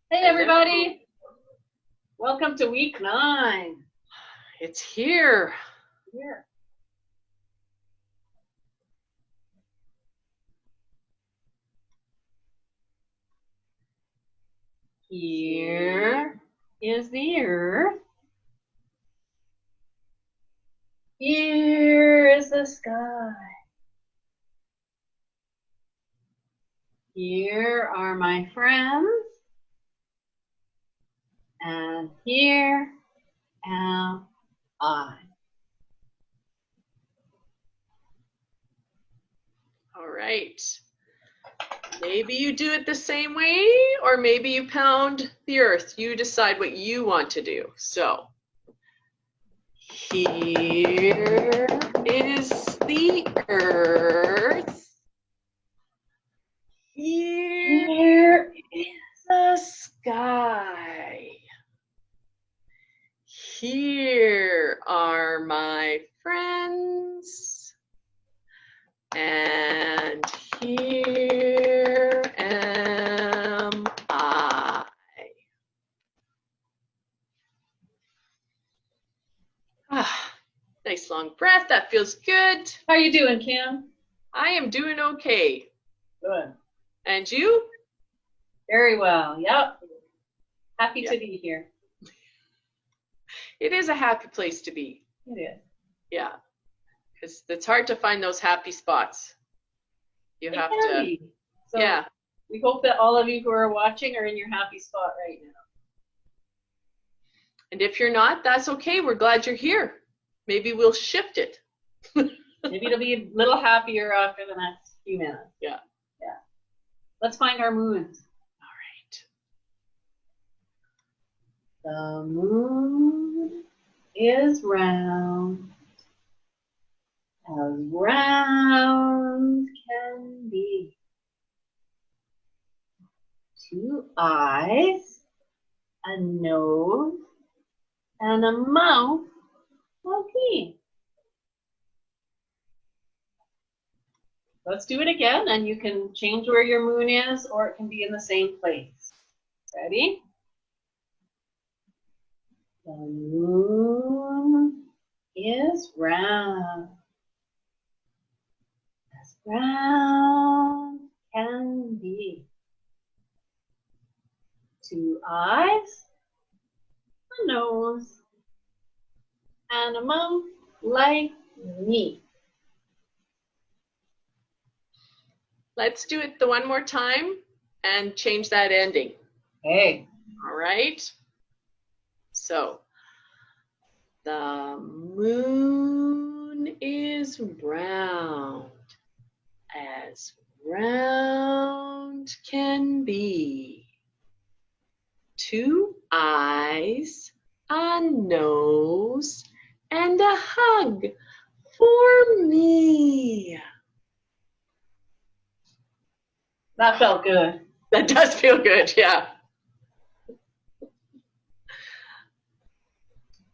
Hey everybody, welcome to week 9. It's here. Here. Here is the earth. Here is the sky. Here are my friends. And here am I. All right. Maybe you do it the same way, or maybe you pound the earth. You decide what you want to do. So, here is the earth. Here is the sky. Here are my friends. And here am I. Nice long breath. That feels good. How you doing, Kim? I am doing okay. Good. And you? Very well. Yep. Happy to be here. It is a happy place to be. It is. Yeah. Because it's hard to find those happy spots. You have to. So yeah. We hope that all of you who are watching are in your happy spot right now. And if you're not, that's okay. We're glad you're here. Maybe we'll shift it. Maybe it'll be a little happier after the next few minutes. Yeah. Yeah. Let's find our moons. All The right. moon is round, as round can be. 2 eyes, a nose, and a mouth. Okay. Let's do it again, and you can change where your moon is, or it can be in the same place. Ready? The moon is round, as round can be. 2 eyes, a nose, and a mouth like me. Let's do it the one more time and change that ending. Hey. All right. So, the moon is round, as round can be. 2 eyes, a nose, and a hug for me. That felt good. That does feel good, yeah.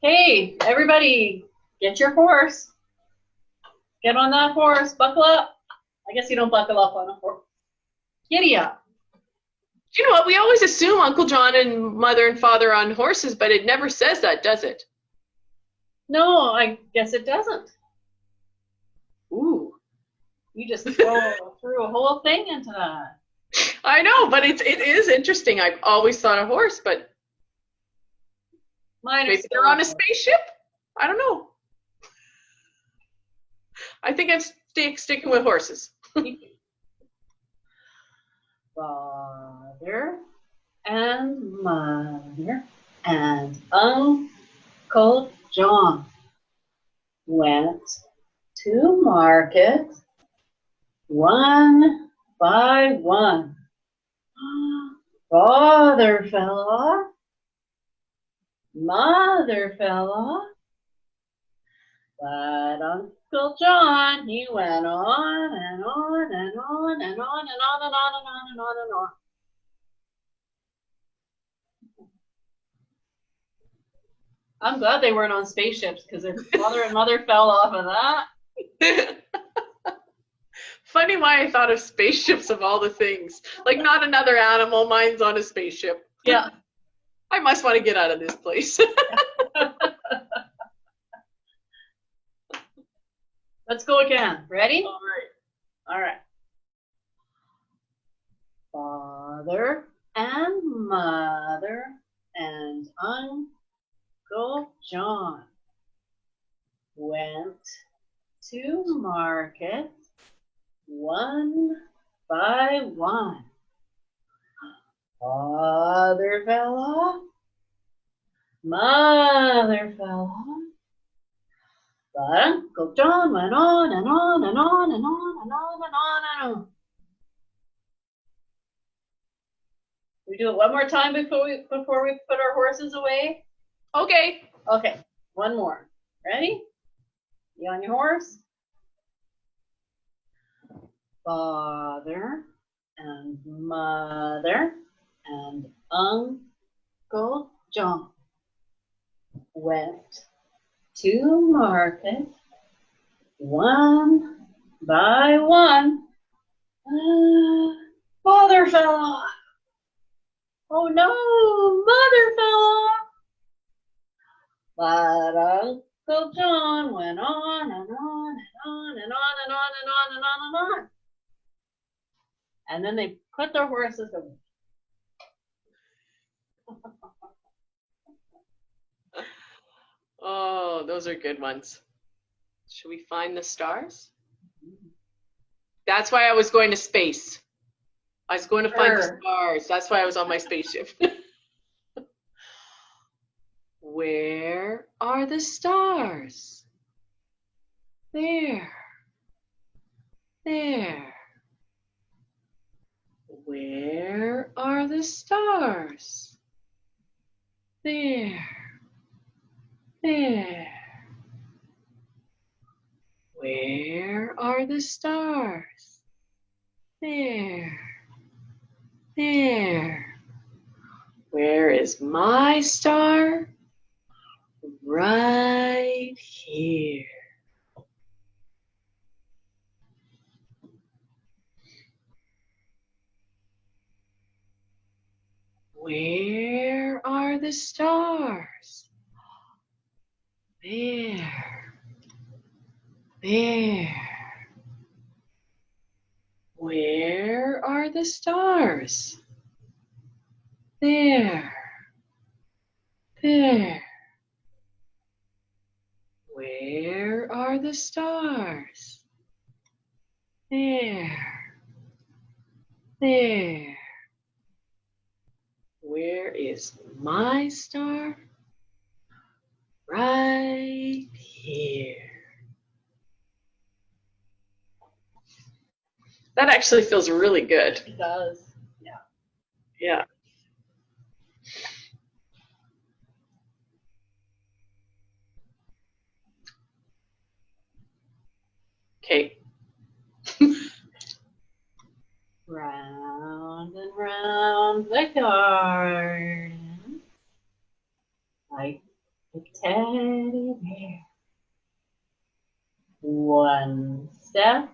Hey, everybody, get your horse. Get on that horse. Buckle up. I guess you don't buckle up on a horse. Giddy up. You know what? We always assume Uncle John and Mother and Father on horses, but it never says that, does it? No, I guess it doesn't. Ooh. You just threw a whole thing into that. I know, but it is interesting. I've always thought a horse, but maybe they're on a spaceship? I don't know. I think I'm sticking with horses. Father and Mother and Uncle John went to market one by one. Father fell off. Mother fell off. But Uncle John, he went on and on and on and on and on and on and on and on and on. I'm glad they weren't on spaceships, because if Father and Mother fell off of that. Funny why I thought of spaceships of all the things. Like, not another animal, mine's on a spaceship. Yeah. I must want to get out of this place. Let's go again. Ready? All right. All right. Father and mother and Uncle John went to market one by one. Father fell off, mother fell off, but Uncle John went on and on and on and on and on and on and on. We do it one more time before we put our horses away? Okay. Okay, one more. Ready? You on your horse? Father and mother and Uncle John went to market one by one. Father fell off. Oh no, mother fell off. But Uncle John went on and on and on and on and on and on and on and on. And then they put their horses away. Oh, those are good ones. Should we find the stars? That's why I was going to space. I was going to find the stars. That's why I was on my spaceship. Where are the stars? There. There. Where are the stars? There. There. Where are the stars? There. There. Where is my star? Right here. Where are the stars? There. There. Where are the stars? There. There. Where are the stars? There. There. Where is my star? Right here. That actually feels really good. It does. Yeah. Yeah. Okay. Round and round the garden, like a teddy bear. One step,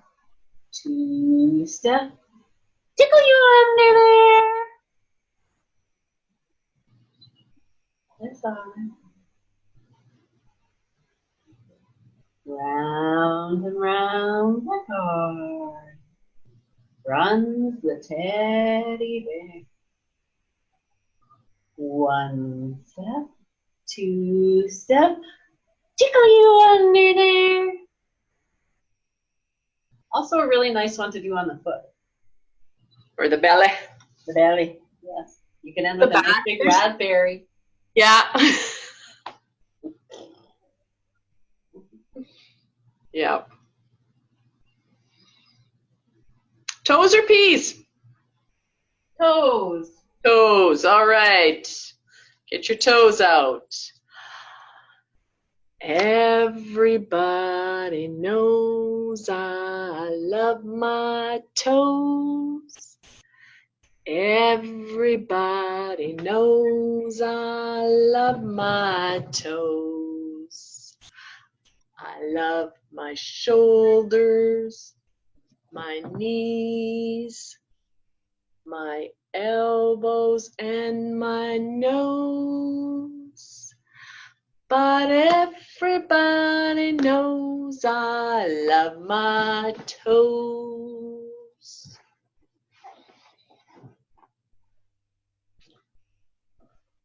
two step, tickle you under there. This arm. Round and round the garden runs the teddy bear. One step, two step, tickle you under there. Also a really nice one to do on the foot. Or the belly. The belly, yes. You can end with a nice big raspberry. Yeah. Yeah. Toes or peas? Toes. Toes, all right. Get your toes out. Everybody knows I love my toes. Everybody knows I love my toes. I love my shoulders, my knees, my elbows and my nose. But everybody knows I love my toes.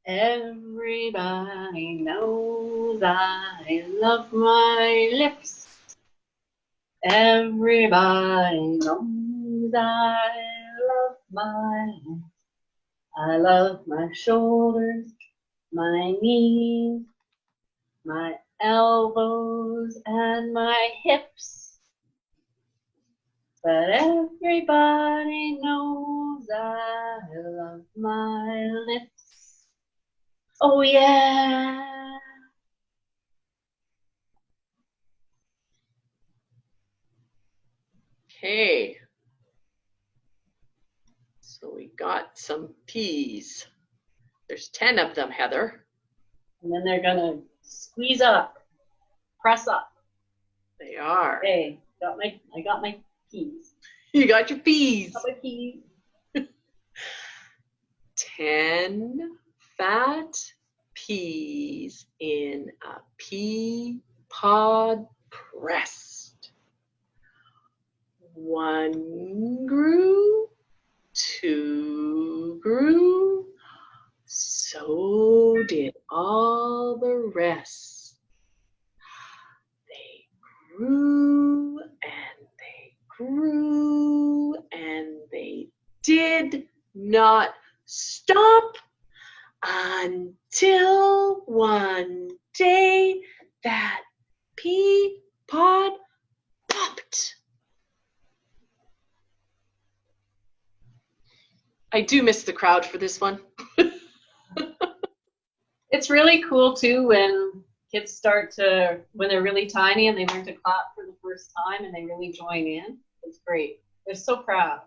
Everybody knows I love my lips. Everybody knows I love my lips. I love my shoulders, my knees, my elbows, and my hips. But everybody knows I love my lips. Oh yeah. Okay. So we got some peas. There's 10 of them, Heather. And then they're gonna squeeze up, press up. They are. Hey, I got my peas. You got your peas. Got my peas. 10 fat peas in a pea pod pressed. 1 grew, 2 grew, so did all the rest. They grew and they grew and they did not stop until one day that pea pod popped. I do miss the crowd for this one. It's really cool too when kids start to, when they're really tiny and they learn to clap for the first time and they really join in. It's great. They're so proud.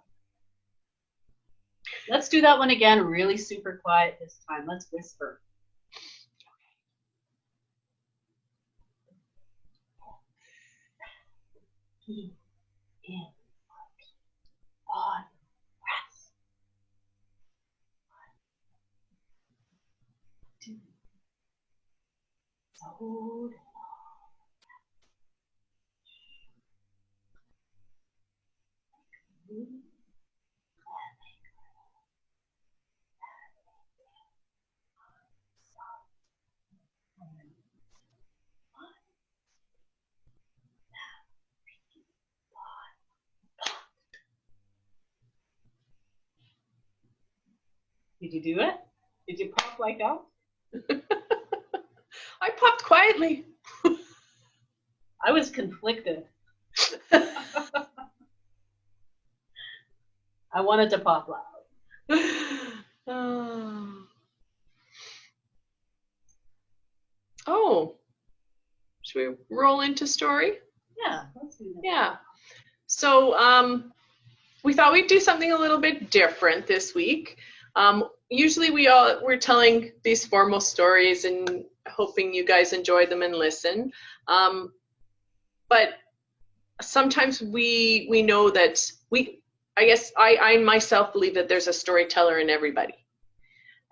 Let's do that one again, really super quiet this time. Let's whisper. Pea in pod press. 1, 2. So did you do it? Did you pop like that? I popped quietly. I was conflicted. I wanted to pop loud. Oh, should we roll into story? Yeah, let's do that. Yeah. So we thought we'd do something a little bit different this week. Usually we're telling these formal stories and hoping you guys enjoy them and listen. But sometimes we know that I myself believe that there's a storyteller in everybody.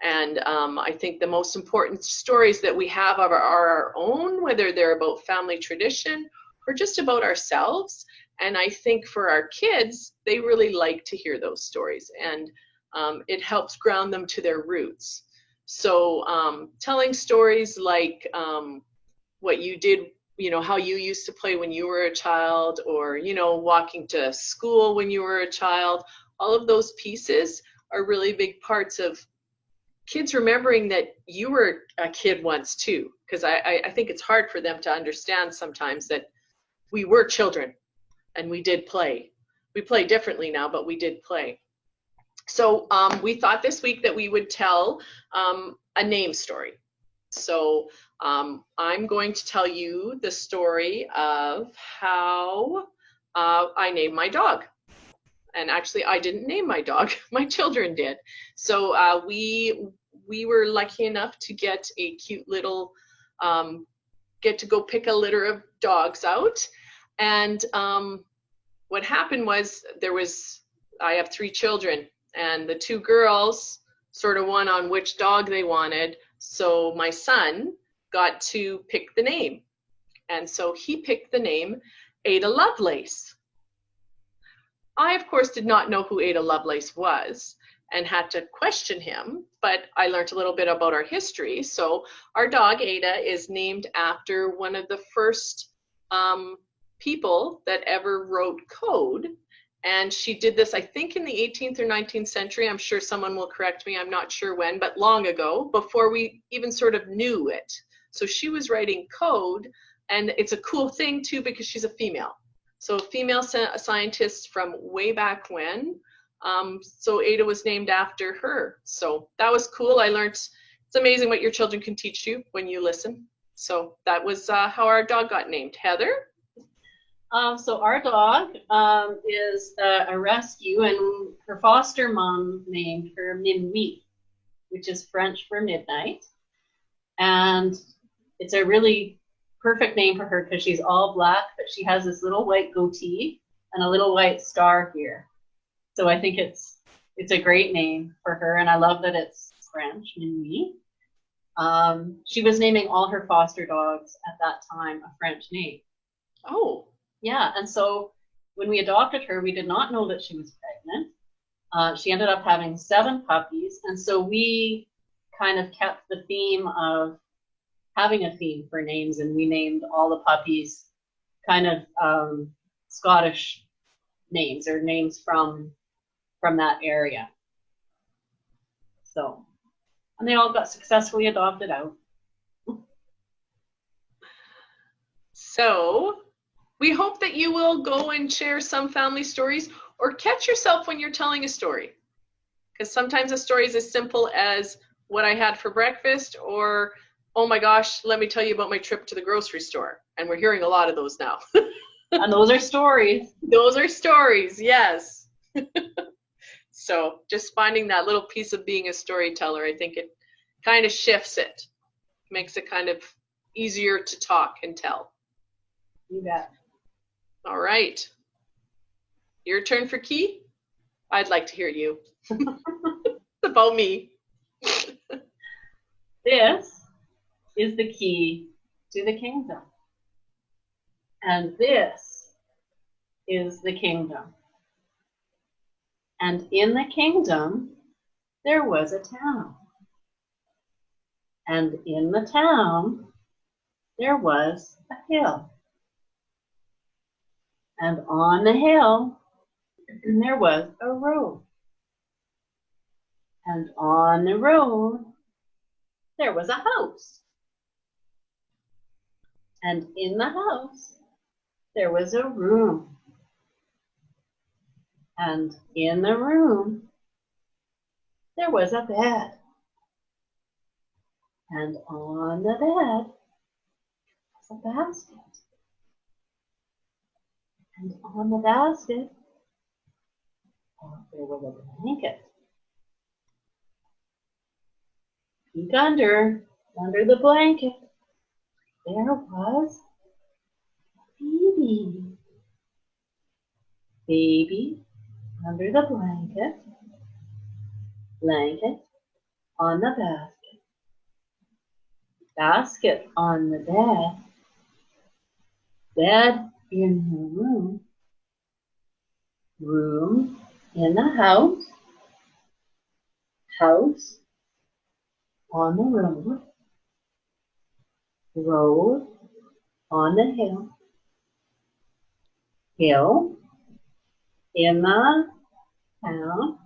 And I think the most important stories that we have are our own, whether they're about family tradition or just about ourselves. And I think for our kids, they really like to hear those stories. And it helps ground them to their roots. So telling stories like what you did, how you used to play when you were a child, or, walking to school when you were a child, all of those pieces are really big parts of kids remembering that you were a kid once too. Because I think it's hard for them to understand sometimes that we were children and we did play. We play differently now, but we did play. So we thought this week that we would tell a name story. So I'm going to tell you the story of how I named my dog. And actually, I didn't name my dog. My children did. So we were lucky enough to get a cute little, get to go pick a litter of dogs out. And what happened was I have 3 children. And the two girls sort of won on which dog they wanted. So my son got to pick the name. And so he picked the name Ada Lovelace. I, of course, did not know who Ada Lovelace was and had to question him, but I learned a little bit about our history. So our dog, Ada, is named after one of the first people that ever wrote code. And she did this, I think, in the 18th or 19th century. I'm sure someone will correct me. I'm not sure when, but long ago, before we even sort of knew it. So she was writing code, and it's a cool thing, too, because she's a female. So a female scientist from way back when. So Ada was named after her. So that was cool. I learned, it's amazing what your children can teach you when you listen. So that was how our dog got named. Heather? So our dog is a rescue, and her foster mom named her Minuit, which is French for midnight. And it's a really perfect name for her because she's all black, but she has this little white goatee and a little white star here. So I think it's a great name for her, and I love that it's French, Minuit. She was naming all her foster dogs at that time a French name. Oh. Yeah, and so when we adopted her, we did not know that she was pregnant. She ended up having 7 puppies, and so we kind of kept the theme of having a theme for names, and we named all the puppies kind of Scottish names or names from that area. So, and they all got successfully adopted out. So we hope that you will go and share some family stories, or catch yourself when you're telling a story. Because sometimes a story is as simple as what I had for breakfast, or, oh my gosh, let me tell you about my trip to the grocery store. And we're hearing a lot of those now. And those are stories. Those are stories, yes. So just finding that little piece of being a storyteller, I think it kind of shifts it. Makes it kind of easier to talk and tell. You bet. All right. Your turn for Key? I'd like to hear you. It's about me. This is the key to the kingdom. And this is the kingdom. And in the kingdom, there was a town. And in the town, there was a hill. And on the hill, there was a road. And on the road, there was a house. And in the house, there was a room. And in the room, there was a bed. And on the bed was a basket. And on the basket, there was a blanket. Peek under the blanket, there was a baby. Baby under the blanket, blanket on the basket, basket on the bed, bed in the room, room in the house, house on the road, road on the hill, hill in the town,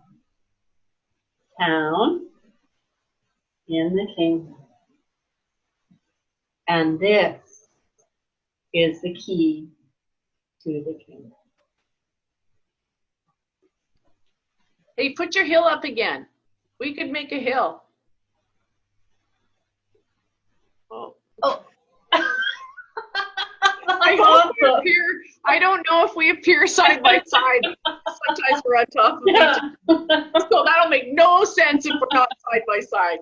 town in the kingdom. And this is the key to the kingdom. Hey, put your hill up again. We could make a hill. Oh. Oh. I don't know if we appear side by side. Sometimes we're on top of each other. So that'll make no sense if we're not side by side.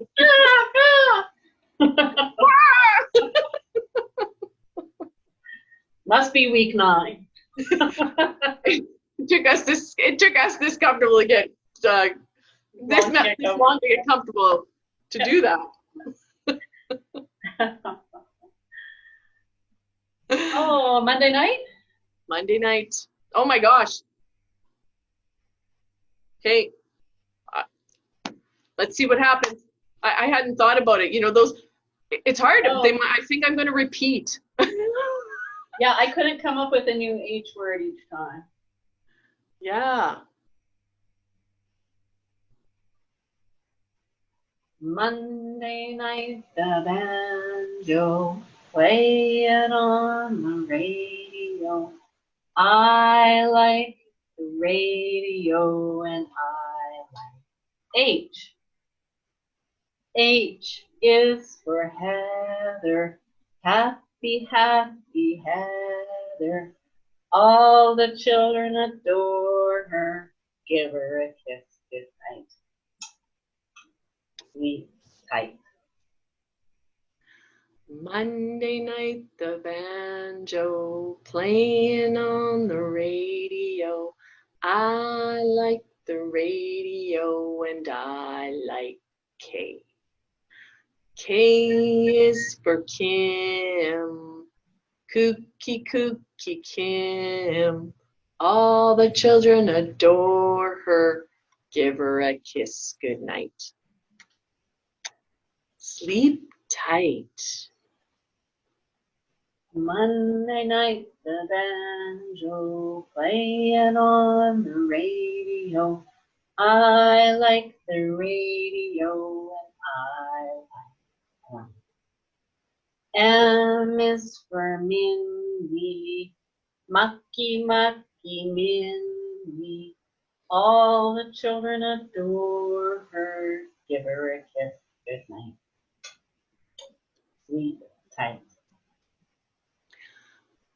Must be week 9. It took us this comfortable to get this long to get long to get comfortable to do that. Oh, Monday night? Monday night. Oh my gosh. Okay. Let's see what happens. I hadn't thought about it. You know, it's hard. Oh. I think I'm going to repeat. Yeah, I couldn't come up with a new H word each time. Yeah. Monday night, the banjo playing on the radio. I like the radio and I like H. H is for Heather. Happy, happy Heather. All the children adore her. Give her a kiss goodnight. Sweet, tight. Monday night, the banjo playing on the radio. I like the radio and I like K. K is for Kim. Kooky, kooky Kim. All the children adore her. Give her a kiss goodnight. Sleep tight. Monday night, the banjo playing on the radio. I like the radio and I like M is for Minnie. Mucky, mucky Minnie. All the children adore her. Give her a kiss goodnight. Sweet, tight.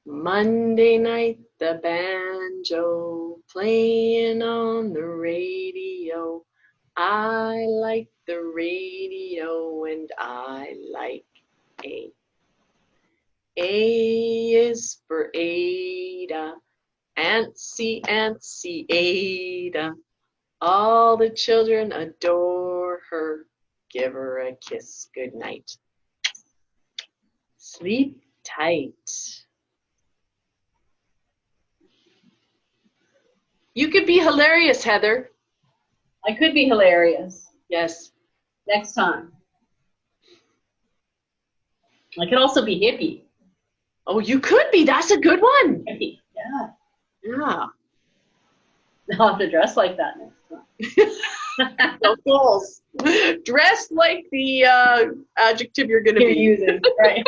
Monday night, the banjo playing on the radio. I like the radio and I like A. A is for Ada. Antsy, Antsy Ada. All the children adore her. Give her a kiss goodnight. Sleep tight. You could be hilarious, Heather. I could be hilarious. Yes. Next time. I could also be hippie. Oh, you could be. That's a good one. Hippie, yeah. Yeah. I'll have to dress like that next time. No goals. Dress like the adjective you're going to be using, right?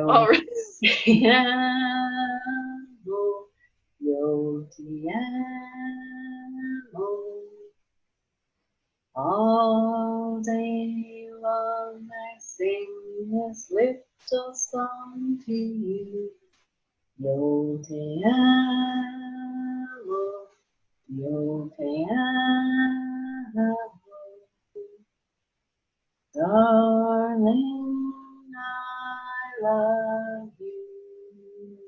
All right. Yo te amo. All day long I sing this little song to you. Yo te amo. Yo te amo. Darling, I love you.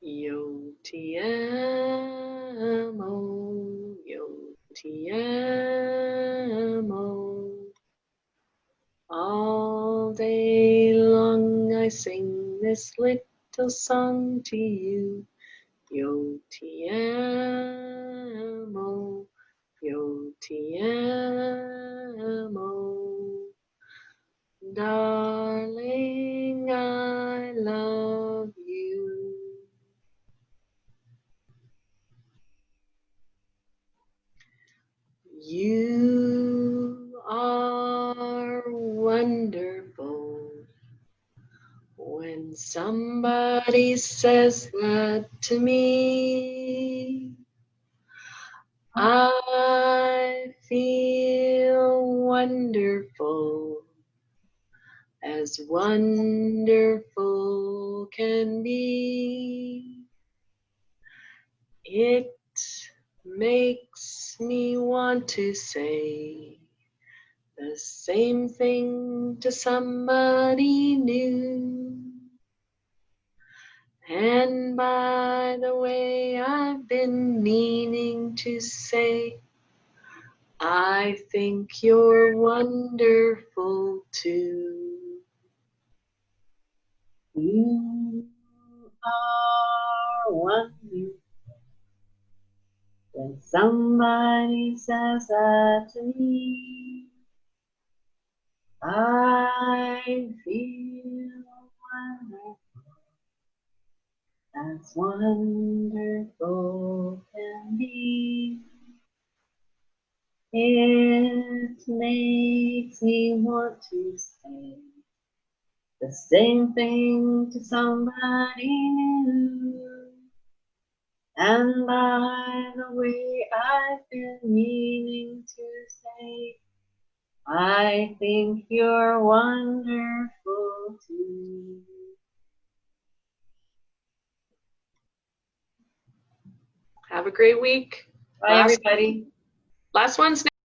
Yo te amo. Yo te amo. All day long I sing this little song to you. Yo te amo. Yo te amo. Darling, I love you. You are wonderful. When somebody says that to me, I feel wonderful, as wonderful can be. It makes me want to say the same thing to somebody new. And by the way, I've been meaning to say, I think you're wonderful too. You are wonderful. When somebody says that to me, I feel wonderful. As wonderful can be. It makes me want to say the same thing to somebody new. And by the way, I've been meaning to say, I think you're wonderful too. Have a great week. Bye, everybody. Last one's